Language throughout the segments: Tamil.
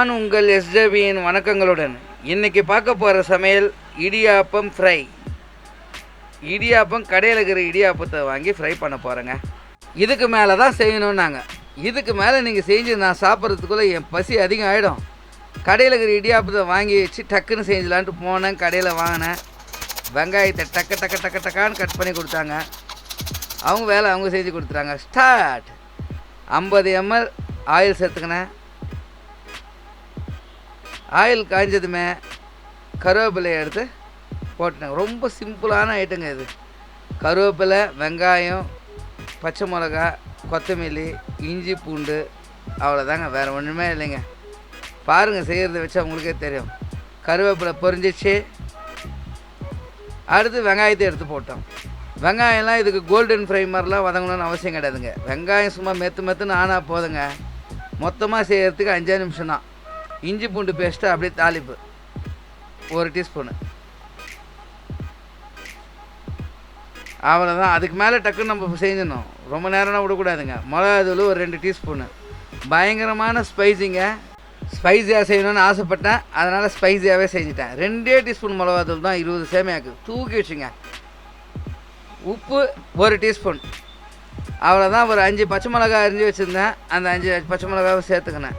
நான் உங்கள் எஸ்ஜேபியின் வணக்கங்களுடன் இன்றைக்கி பார்க்க போகிற சமையல் இடியாப்பம் ஃப்ரை. இடியாப்பம் கடையில் இருக்கிற இடியாப்பத்தை வாங்கி ஃப்ரை பண்ண போகிறேங்க. இதுக்கு மேலே தான் செய்யணுன்னாங்க. இதுக்கு மேலே நீங்கள் செஞ்சு நான் சாப்பிட்றதுக்குள்ளே என் பசி அதிகம் ஆகிடும். கடையில் இருக்கிற இடியாப்பத்தை வாங்கி வச்சு டக்குன்னு செஞ்சலான்ட்டு போனேன். கடையில் வாங்கினேன். வெங்காயத்தை டக்கான்னு கட் பண்ணி கொடுத்தாங்க. அவங்க வேலை அவங்க செஞ்சு கொடுத்துட்டாங்க. ஸ்டார்ட். 50 ml ஆயில் சேர்த்துக்கினேன். ஆயில் காய்ஞ்சதுமே கருவேப்பிலையை எடுத்து போட்டுனேன். ரொம்ப சிம்பிளான ஐட்டங்க இது. கருவேப்பிலை, வெங்காயம், பச்சை மிளகா, கொத்தமல்லி, இஞ்சி, பூண்டு, அவ்வளோதாங்க. வேறு ஒன்றுமே இல்லைங்க. பாருங்கள், செய்கிறத வச்சு உங்களுக்கே தெரியும். கருவேப்பிலை பொரிஞ்சிச்சு. அடுத்து வெங்காயத்தை எடுத்து போட்டோம். வெங்காயம்லாம் இதுக்கு கோல்டன் ஃப்ரை மாதிரிலாம் வதங்கணும்னு அவசியம் கிடையாதுங்க. வெங்காயம் சும்மா மெத்துன்னு ஆனால் போதுங்க. மொத்தமாக செய்கிறதுக்கு 5 நிமிஷம் தான். இஞ்சி பூண்டு பேஸ்ட்டு அப்படியே தாளிப்பு 1 டீஸ்பூனு, அவ்வளோதான். அதுக்கு மேலே டக்குன்னு நம்ம செஞ்சிடணும். ரொம்ப நேரம்னா விடக்கூடாதுங்க. மிளகாத்தூள் ஒரு 2 டீஸ்பூனு. பயங்கரமான ஸ்பைஸிங்க. ஸ்பைஸியாக செய்யணும்னு ஆசைப்பட்டேன், அதனால் ஸ்பைஸியாகவே செஞ்சுட்டேன். 2 டீஸ்பூன் மிளகாத்தூள் தான் 20 சேமியாக்கு தூக்கி வச்சுங்க. உப்பு 1 டீஸ்பூன், அவ்வளோதான். ஒரு 5 பச்சை மிளகா அரிஞ்சு வச்சுருந்தேன், அந்த 5 பச்சை மிளகாவை சேர்த்துக்கினேன்.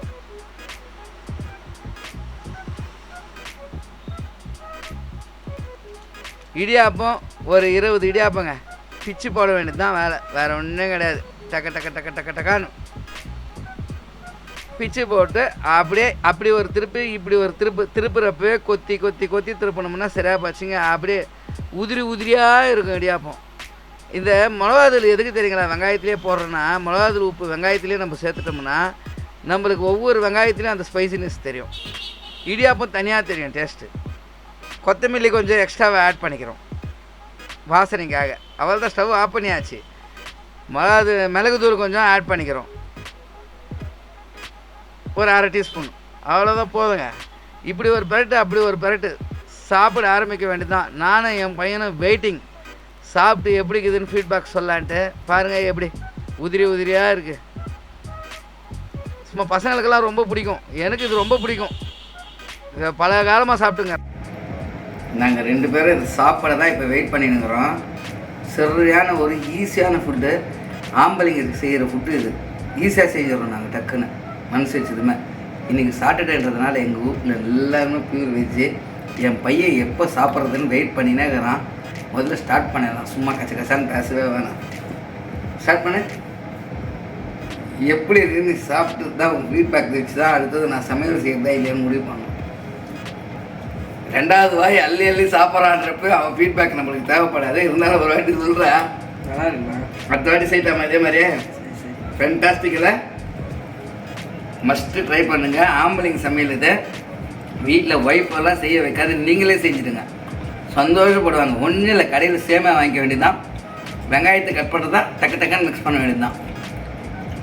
இடியாப்பம் ஒரு 20 இடியாப்பங்க பிச்சு போட வேண்டியது தான் வேலை. வேறு ஒன்றும் கிடையாது. டக்கான்னு பிச்சு போட்டு அப்படி ஒரு திருப்பி இப்படி ஒரு திருப்புறப்பவே கொத்தி திருப்பணும்னா சரியாக போச்சுங்க. அப்படியே உதிரியாக இருக்கும் இடியாப்பம். இந்த மிளகாத்தூள் எதுக்கு தெரியுங்களா வெங்காயத்துலேயே போடுறோன்னா, மிளகாத்தூள் உப்பு வெங்காயத்துலேயே நம்ம சேர்த்துட்டோம்னா நம்மளுக்கு ஒவ்வொரு வெங்காயத்துலேயும் அந்த ஸ்பைசினஸ் தெரியும். இடியாப்பம் தனியாக தெரியும் டேஸ்ட்டு. கொத்தமல்லி கொஞ்சம் எக்ஸ்ட்ராவை ஆட் பண்ணிக்கிறோம் வாசனைக்காக. அவ்வளோதான். ஸ்டவ் ஆஃப் பண்ணியாச்சு. மிளகுத்தூள் கொஞ்சம் ஆட் பண்ணிக்கிறோம், ஒரு 1/2 டீஸ்பூன், அவ்வளோதான். போதுங்க. இப்படி ஒரு பெரட்டு அப்படி ஒரு பெரட்டு சாப்பிட ஆரம்பிக்க வேண்டியது தான். நானும் என் பையனும் வெயிட்டிங். சாப்பிட்டு எப்படி இருக்குதுன்னு ஃபீட்பேக் சொல்லலான்ட்டு. பாருங்கள் எப்படி உதிரியாக இருக்குது. சும்மா பசங்களுக்கெல்லாம் ரொம்ப பிடிக்கும். எனக்கு இது ரொம்ப பிடிக்கும். இதை பல காலமாக சாப்பிட்டுங்க. நாங்கள் 2 பேரும் இது சாப்பிட தான் இப்போ வெயிட் பண்ணினுங்கிறோம். சரியான ஒரு ஈஸியான ஃபுட்டு. ஆம்பளைங்க செய்கிற ஃபுட்டு இது. ஈஸியாக செஞ்சிடறோம் நாங்கள் டக்குன்னு மனசு வச்சதுமே. இன்றைக்கி சாட்டர்டேன்றதுனால எங்கள் வீட்டில் எல்லாருமே பியூர் வெஜ்ஜு. என் பையன் எப்போ சாப்பிட்றதுன்னு வெயிட் பண்ணினே இருக்கிறான். முதல்ல ஸ்டார்ட் பண்ணிடலாம். சும்மா கச்சான்னு பேசவே வேணாம். ஸ்டார்ட் பண்ண எப்படி இருக்குன்னு சாப்பிட்டு தான் உங்கள் ஃபீட்பேக் வச்சு தான் அடுத்தது நான் சமையல் செய்யறதா இல்லையான்னு முடிவு பண்ணேன். 2வது வாய் அள்ளி சாப்பிட்றான்றப்ப அவன் ஃபீட்பேக் நம்மளுக்கு தேவைப்படாது. இருந்தாலும் ஒரு வாட்டி சொல்கிறேன், நல்லா இருக்குங்களா, அடுத்த வாட்டி செய்தாமல் இதே மாதிரியே ஃபென்டாஸ்டிக்கில் மஸ்ட்டு ட்ரை பண்ணுங்கள். ஆம்பளைங்க சமையல் இதை வீட்டில் ஒய்ஃபெல்லாம் செய்ய வைக்காது, நீங்களே செஞ்சுடுங்க. சந்தோஷப்படுவாங்க. ஒன்றும் இல்லை, கடையில் சேமியா வாங்கிக்க வேண்டியது தான். வெங்காயத்தை கட் பண்ணுறது தான், டக்குன்னு மிக்ஸ் பண்ண வேண்டியது தான்.